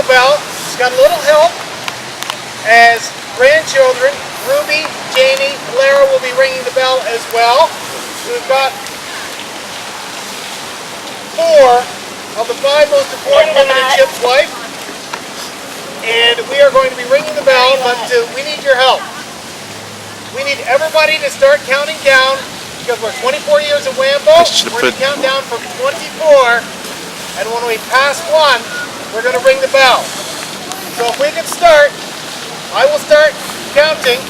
bell. It's got a little help as grandchildren. Ruby, Jamie, Lara will be ringing the bell as well. We've got 4 of the 5 most important women in Chip's life. And we are going to be ringing the bell, but we need your help. We need everybody to start counting down because we're 24 years at Wambo. We're going to count down from 24, and when we pass 1, we're going to ring the bell. So if we can start, I will start counting.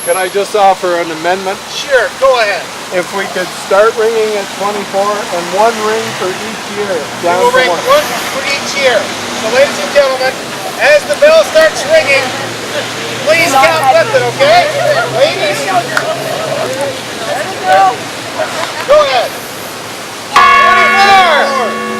Can I just offer an amendment? Sure, go ahead. If we could start ringing at 24 and 1 ring for each year. We will ring 1 for each year. So ladies and gentlemen, as the bell starts ringing, please count with it, okay? Ladies? Go ahead. 24!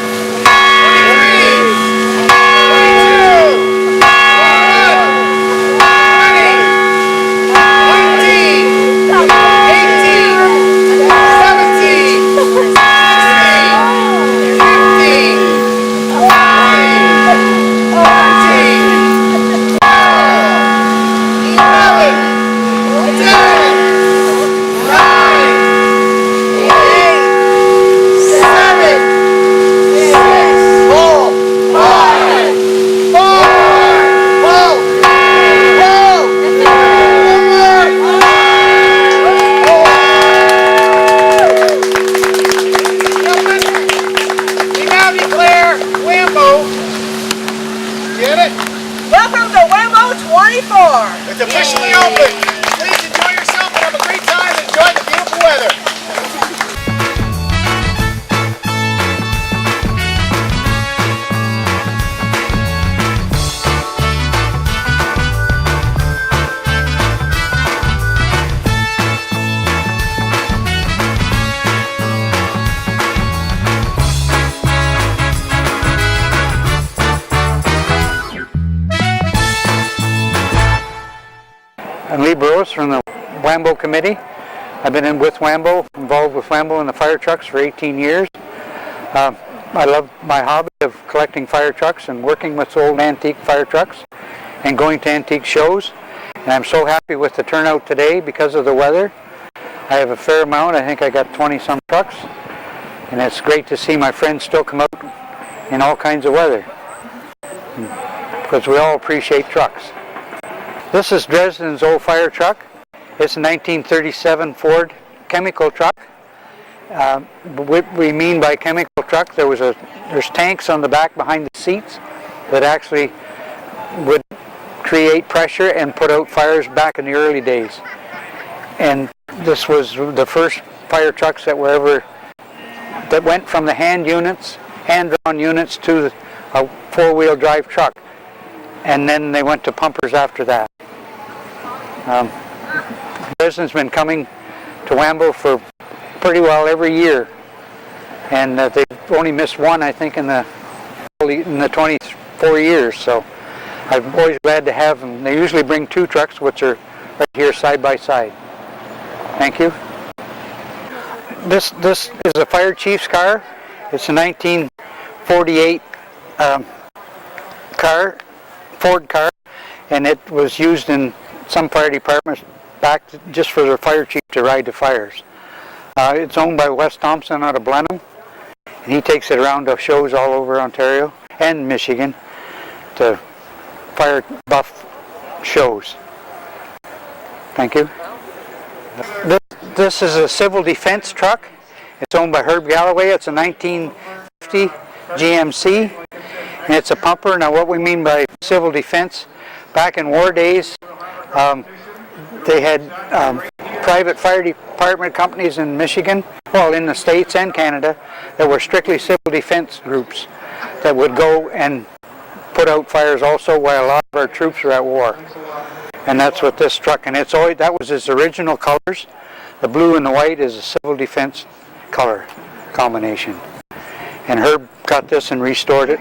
24. It's officially open. Please enjoy yourself and have a great time and enjoy the beautiful weather. I'm Lee Burrows from the Wambo Committee. I've been with Wambo, involved with Wambo in the fire trucks for 18 years. I love my hobby of collecting fire trucks and working with old antique fire trucks and going to antique shows. And I'm so happy with the turnout today because of the weather. I have a fair amount. I think I got 20 some trucks. And it's great to see my friends still come out in all kinds of weather because we all appreciate trucks. This is Dresden's old fire truck. It's a 1937 Ford chemical truck. What we mean by chemical truck, there's tanks on the back behind the seats that actually would create pressure and put out fires back in the early days. And this was the first fire trucks that went from the hand-drawn units to a four-wheel drive truck. And then they went to pumpers after that. Dresden's been coming to Wambo for pretty well every year, and they've only missed one, I think, in the 24 years. So I'm always glad to have them. They usually bring 2 trucks, which are right here side by side. Thank you. This is a fire chief's car. It's a 1948 Ford car, and it was used in some fire departments just for their fire chief to ride the fires. It's owned by Wes Thompson out of Blenheim, and he takes it around to shows all over Ontario and Michigan to fire buff shows. Thank you. This is a civil defense truck. It's owned by Herb Galloway. It's a 1950 GMC, and it's a pumper. Now, what we mean by civil defense, back in war days, they had private fire department companies in Michigan, well, in the States and Canada, that were strictly civil defense groups that would go and put out fires also while a lot of our troops were at war. And that's what this truck, and that was its original colors. The blue and the white is a civil defense color combination. And Herb got this and restored it.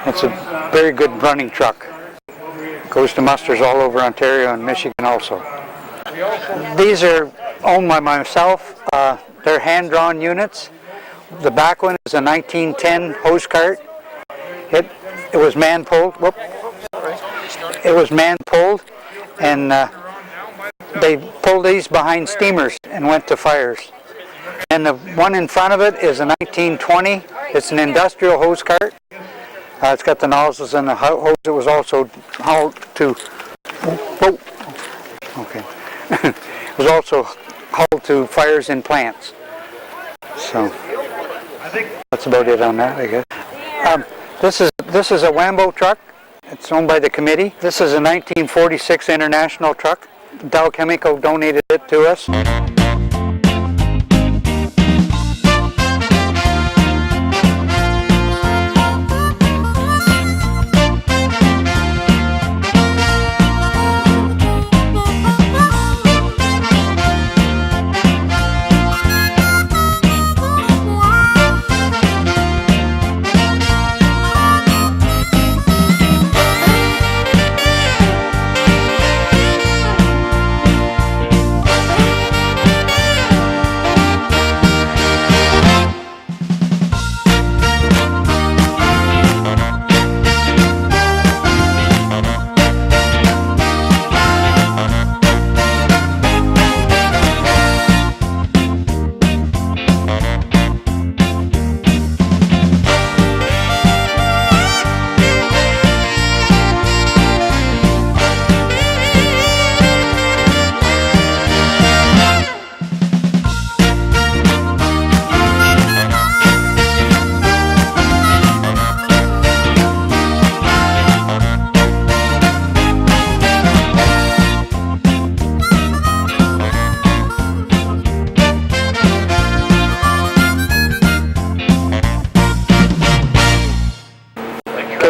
It's a very good running truck. Goes to musters all over Ontario and Michigan also. These are owned by myself. They're hand-drawn units. The back one is a 1910 hose cart, It was man-pulled. Whoop. It was man-pulled, and they pulled these behind steamers and went to fires. And the one in front of it is a 1920. It's an industrial hose cart. It's got the nozzles and the hose. It was also hauled to. Oh, okay. It was also hauled to fires in plants. So that's about it on that, I guess. This is a Wambo truck. It's owned by the committee. This is a 1946 International truck. Dow Chemical donated it to us.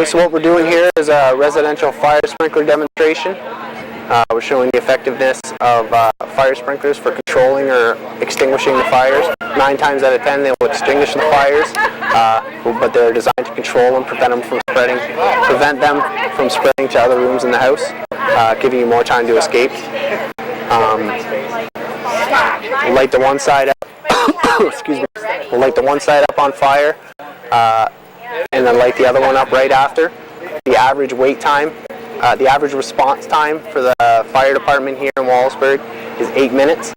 So what we're doing here is a residential fire sprinkler demonstration. We're showing the effectiveness of fire sprinklers for controlling or extinguishing the fires. 9 times out of 10 they will extinguish the fires, but they're designed to control and prevent them from spreading to other rooms in the house, giving you more time to escape. We'll light the one side up. Excuse me. We'll light the one side up on fire. And then light the other one up right after. The average wait time, the average response time for the fire department here in Wallaceburg is 8 minutes.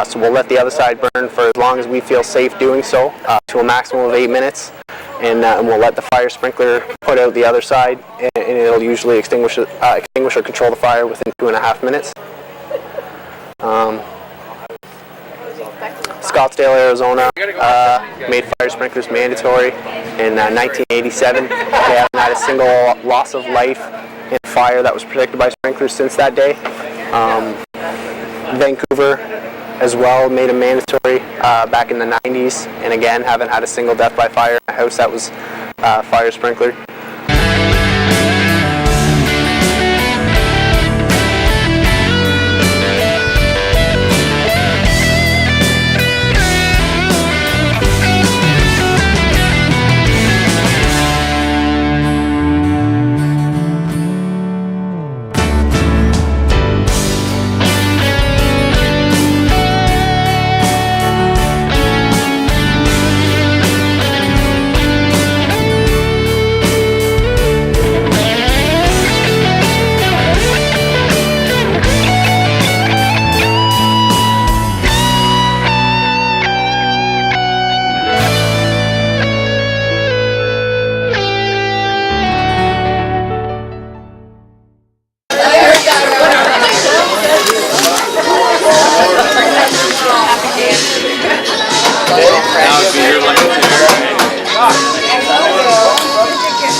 So we'll let the other side burn for as long as we feel safe doing so, to a maximum of 8 minutes. And we'll let the fire sprinkler put out the other side, and it'll usually extinguish or control the fire within 2.5 minutes. Scottsdale, Arizona made fire sprinklers mandatory in 1987. They haven't had a single loss of life in a fire that was protected by sprinklers since that day. Vancouver as well made them mandatory back in the 90s, and again haven't had a single death by fire in a house that was fire sprinklered.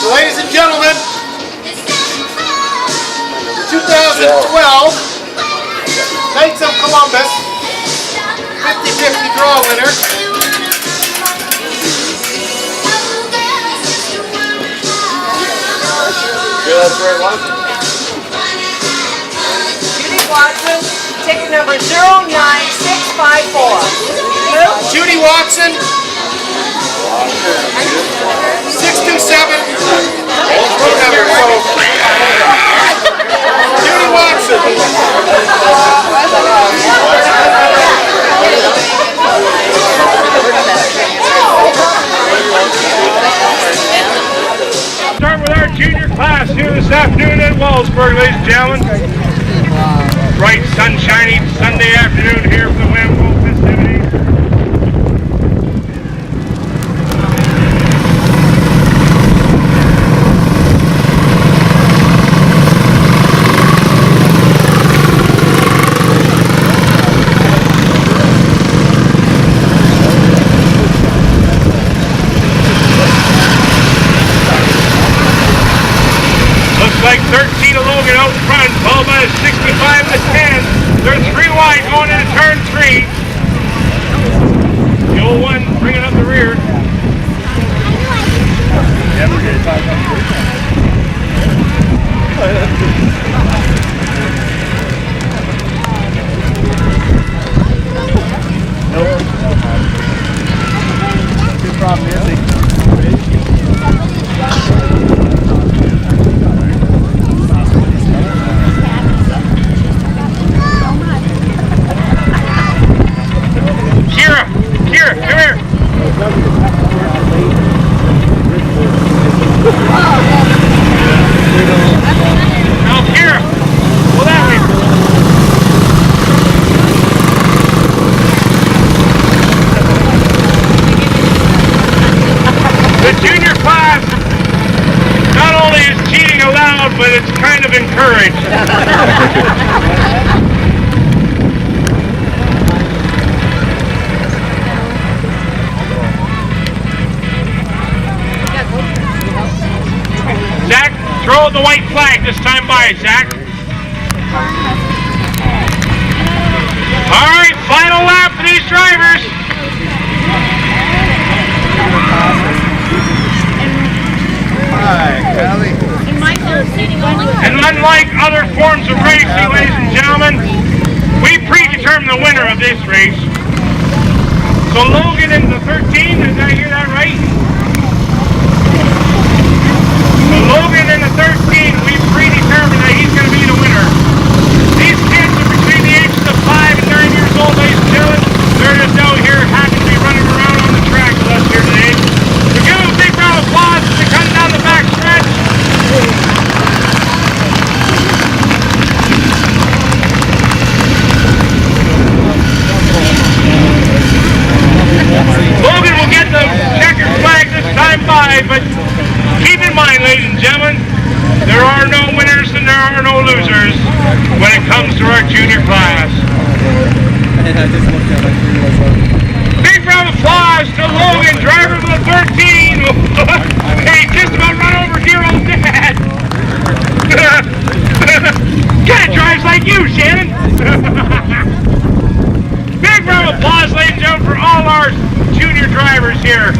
Ladies and gentlemen, 2012 Knights of Columbus 50-50 draw winner. Judy Watson, ticket number 09654. Judy Watson, 627. Judy Watson. with our junior class here this afternoon at Wallaceburg, ladies and gentlemen. Bright, sunshiny Sunday afternoon here for the Wambo festivities. Like 13 of Logan out in front, followed by a 65 and a 10. They're 3 wide going into turn 3. The old one bringing up the rear. Kira, come here. Now, Kira, go that way. The junior class, not only is cheating allowed, but it's kind of encouraged. Zach, throw the white flag this time by, Zach. All right, final lap for these drivers. And unlike other forms of racing, ladies and gentlemen, we predetermine the winner of this race. So Logan in the 13, did I hear that right? Logan in the 13, we predetermined that he's going to be the winner. These kids are between the ages of 5 and 9 years old, ladies and gentlemen. They're just out here happy to be running around on the track with us here today. So give them a big round of applause as they come down the back stretch. Logan will get the checkered flag this time by, but keep in mind, ladies and gentlemen, there are no winners and there are no losers when it comes to our junior class. Big round of applause to Logan, driver of the 13. Hey, just about run over dear old dad. Kind of drives like you, Shannon. Big round of applause, ladies and gentlemen, for all our junior drivers here.